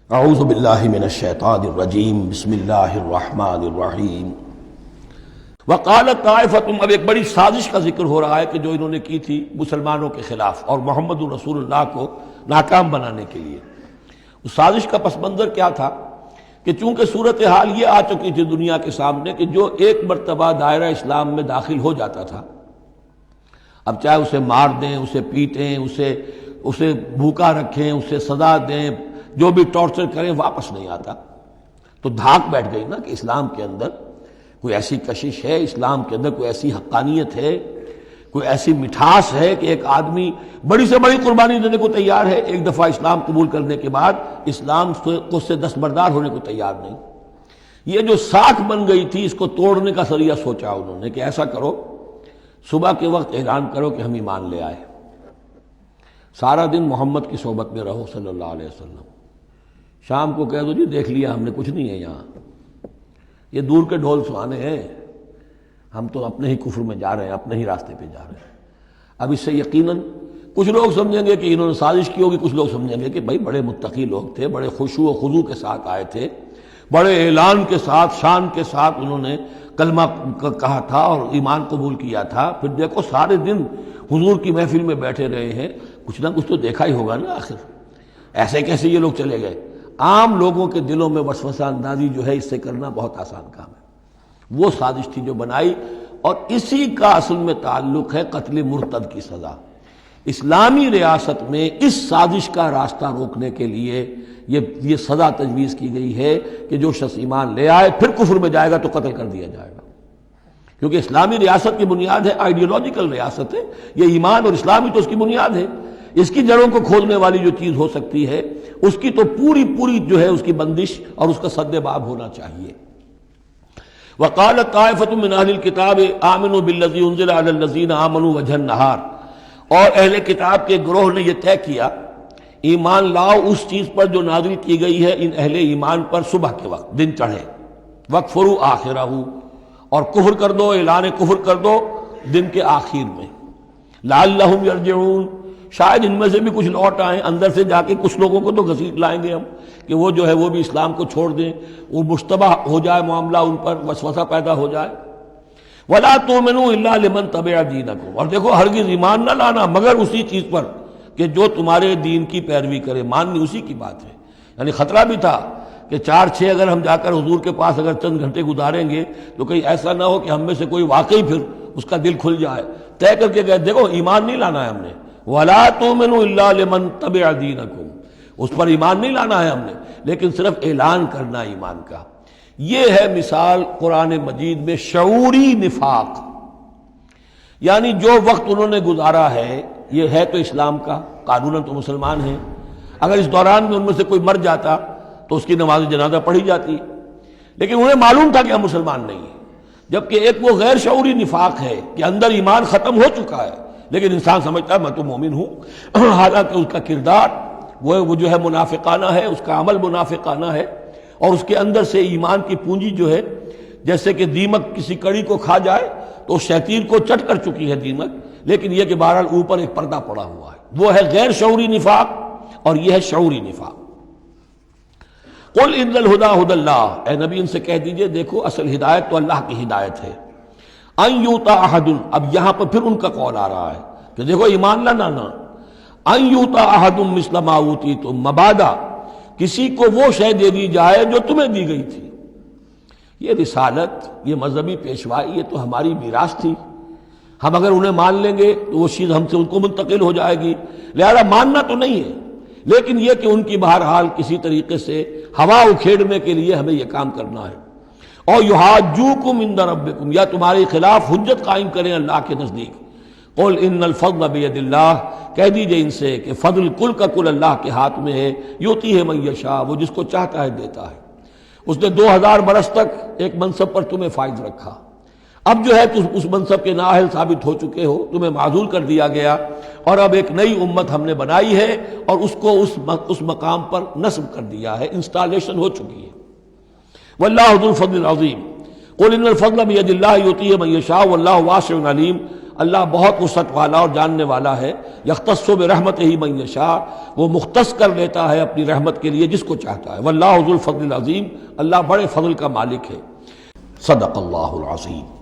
اعوذ باللہ من الشیطان الرجیم بسم اللہ الرحمن الرحیم وقالت طائفۃ، اب ایک بڑی سازش کا ذکر ہو رہا ہے کہ جو انہوں نے کی تھی مسلمانوں کے خلاف اور محمد رسول اللہ کو ناکام بنانے کے لیے۔ اس سازش کا پس منظر کیا تھا کہ چونکہ صورتحال یہ آ چکی تھی دنیا کے سامنے کہ جو ایک مرتبہ دائرہ اسلام میں داخل ہو جاتا تھا، اب چاہے اسے مار دیں، اسے پیٹیں، اسے بھوکا رکھیں، اسے سزا دیں، جو بھی ٹارچر کریں، واپس نہیں آتا۔ تو دھاک بیٹھ گئی نا کہ اسلام کے اندر کوئی ایسی کشش ہے، اسلام کے اندر کوئی ایسی حقانیت ہے، کوئی ایسی مٹھاس ہے کہ ایک آدمی بڑی سے بڑی قربانی دینے کو تیار ہے ایک دفعہ اسلام قبول کرنے کے بعد، اسلام کو سے دستبردار ہونے کو تیار نہیں۔ یہ جو ساکھ بن گئی تھی، اس کو توڑنے کا ذریعہ سوچا انہوں نے کہ ایسا کرو، صبح کے وقت اعلان کرو کہ ہم ایمان لے آئے، سارا دن محمد کی صحبت میں رہو صلی اللہ علیہ وسلم، شام کو کہہ دو جی دیکھ لیا ہم نے، کچھ نہیں ہے یہاں، یہ دور کے ڈھول سہانے ہیں، ہم تو اپنے ہی کفر میں جا رہے ہیں، اپنے ہی راستے پہ جا رہے ہیں۔ اب اس سے یقیناً کچھ لوگ سمجھیں گے کہ انہوں نے سازش کی ہوگی، کچھ لوگ سمجھیں گے کہ بھائی بڑے متقی لوگ تھے، بڑے خشوع و خضوع کے ساتھ آئے تھے، بڑے اعلان کے ساتھ، شان کے ساتھ انہوں نے کلمہ کہا تھا اور ایمان قبول کیا تھا، پھر دیکھو سارے دن حضور کی محفل میں بیٹھے رہے ہیں، کچھ نہ کچھ تو دیکھا ہی ہوگا نا آخر، ایسے کیسے یہ لوگ چلے گئے۔ عام لوگوں کے دلوں میں وسوسہ اندازی جو ہے اس سے کرنا بہت آسان کام ہے، وہ سازش تھی جو بنائی، اور اسی کا اصل میں تعلق ہے قتل مرتد کی سزا۔ اسلامی ریاست میں اس سازش کا راستہ روکنے کے لیے یہ سزا تجویز کی گئی ہے کہ جو شخص ایمان لے آئے پھر کفر میں جائے گا تو قتل کر دیا جائے گا، کیونکہ اسلامی ریاست کی بنیاد ہے، آئیڈیولوجیکل ریاست ہے یہ، ایمان اور اسلامی تو اس کی بنیاد ہے، اس کی جڑوں کو کھولنے والی جو چیز ہو سکتی ہے اس کی تو پوری جو ہے اس کی بندش اور اس کا سد باب ہونا چاہیے۔ وقالت طائفۃ من اہل الکتاب آمنوا بالذی انزل علی الذین آمنوا وجہ النہار، اور اہل کتاب کے گروہ نے یہ طے کیا ایمان لاؤ اس چیز پر جو نازل کی گئی ہے ان اہل ایمان پر صبح کے وقت، دن چڑھے، وکفروا آخرہ، اور کفر کر دو، اعلان کفر کر دو دن کے آخر میں، لعلہم یرجعون، شاید ان میں سے بھی کچھ لوٹ آئیں، اندر سے جا کے کچھ لوگوں کو تو گھسیٹ لائیں گے ہم کہ وہ جو ہے وہ بھی اسلام کو چھوڑ دیں، وہ مشتبہ ہو جائے معاملہ، ان پر وسوسہ پیدا ہو جائے۔ وَلَا تُؤْمِنُوا إِلَّا لِمَنْ تَبِعَ دِينَكُمْ، اور دیکھو ہرگز ایمان نہ لانا مگر اسی چیز پر کہ جو تمہارے دین کی پیروی کرے، ماننی اسی کی بات ہے۔ یعنی خطرہ بھی تھا کہ 4-6 اگر ہم جا کر حضور کے پاس اگر چند گھنٹے گزاریں گے تو کہیں ایسا نہ ہو کہ ہم میں سے کوئی واقعی پھر اس کا دل کھل جائے، طے کر کے گئے دیکھو ایمان نہیں لانا ہے ہم نے، وَلَا تُؤْمِنُوا إِلَّا لِمَنْ تَبِعَ دِينَكُمْ، اس پر ایمان نہیں لانا ہے ہم نے، لیکن صرف اعلان کرنا ایمان کا۔ یہ ہے مثال قرآن مجید میں شعوری نفاق، یعنی جو وقت انہوں نے گزارا ہے یہ ہے تو اسلام کا، قانوناً تو مسلمان ہیں، اگر اس دوران میں ان میں سے کوئی مر جاتا تو اس کی نماز جنازہ پڑھی جاتی، لیکن انہیں معلوم تھا کہ ہم مسلمان نہیں ہیں، جبکہ ایک وہ غیر شعوری نفاق ہے کہ اندر ایمان ختم ہو چکا ہے لیکن انسان سمجھتا ہے میں تو مومن ہوں، حالانکہ اس کا کردار وہ جو ہے منافقانہ ہے، اس کا عمل منافقانہ ہے، اور اس کے اندر سے ایمان کی پونجی جو ہے جیسے کہ دیمک کسی کڑی کو کھا جائے تو شیطین کو چٹ کر چکی ہے دیمک، لیکن یہ کہ بہرحال اوپر ایک پردہ پڑا ہوا ہے، وہ ہے غیر شعوری نفاق اور یہ ہے شعوری نفاق۔ قل ان الہدی ھدی اللہ، اے نبی ان سے کہہ دیجئے دیکھو اصل ہدایت تو اللہ کی ہدایت ہے، ان یؤتی احد، اب یہاں پر پھر ان کا قول آ رہا ہے کہ دیکھو ایمان لانا، ان یؤتی احد مثل ما اوتیتم، مبادا کسی کو وہ شے دے دی جائے جو تمہیں دی گئی تھی۔ یہ رسالت، یہ مذہبی پیشوائی، یہ تو ہماری میراث تھی، ہم اگر انہیں مان لیں گے تو وہ چیز ہم سے ان کو منتقل ہو جائے گی، لہذا ماننا تو نہیں ہے، لیکن یہ کہ ان کی بہرحال کسی طریقے سے ہوا اکھیڑنے کے لیے ہمیں یہ کام کرنا ہے۔ اور یحاجوکم عند ربکم، یا تمہارے خلاف حجت قائم کریں اللہ کے نزدیک۔ قل ان الفضل بید اللہ، کہہ دیجئے ان سے کہ فضل کل کا کل اللہ کے ہاتھ میں ہے، یؤتی ہے من یشاء، وہ جس کو چاہتا ہے دیتا ہے۔ اس نے 2000 برس تک ایک منصب پر تمہیں فائز رکھا، اب جو ہے تم اس منصب کے نااہل ثابت ہو چکے ہو، تمہیں معزول کر دیا گیا، اور اب ایک نئی امت ہم نے بنائی ہے اور اس کو اس مقام پر نصب کر دیا ہے، انسٹالیشن ہو چکی ہے۔ واللہ ذو الفضل العظیم، قل ان الفضل بید اللہ یؤتیہ من یشاء واللہ واسع علیم، اللہ بہت وسعت والا اور جاننے والا ہے، یختص برحمتہ من یشاء، وہ مختص کر لیتا ہے اپنی رحمت کے لیے جس کو چاہتا ہے، واللہ ذو الفضل العظیم، اللہ بڑے فضل کا مالک ہے۔ صدق اللہ العظیم۔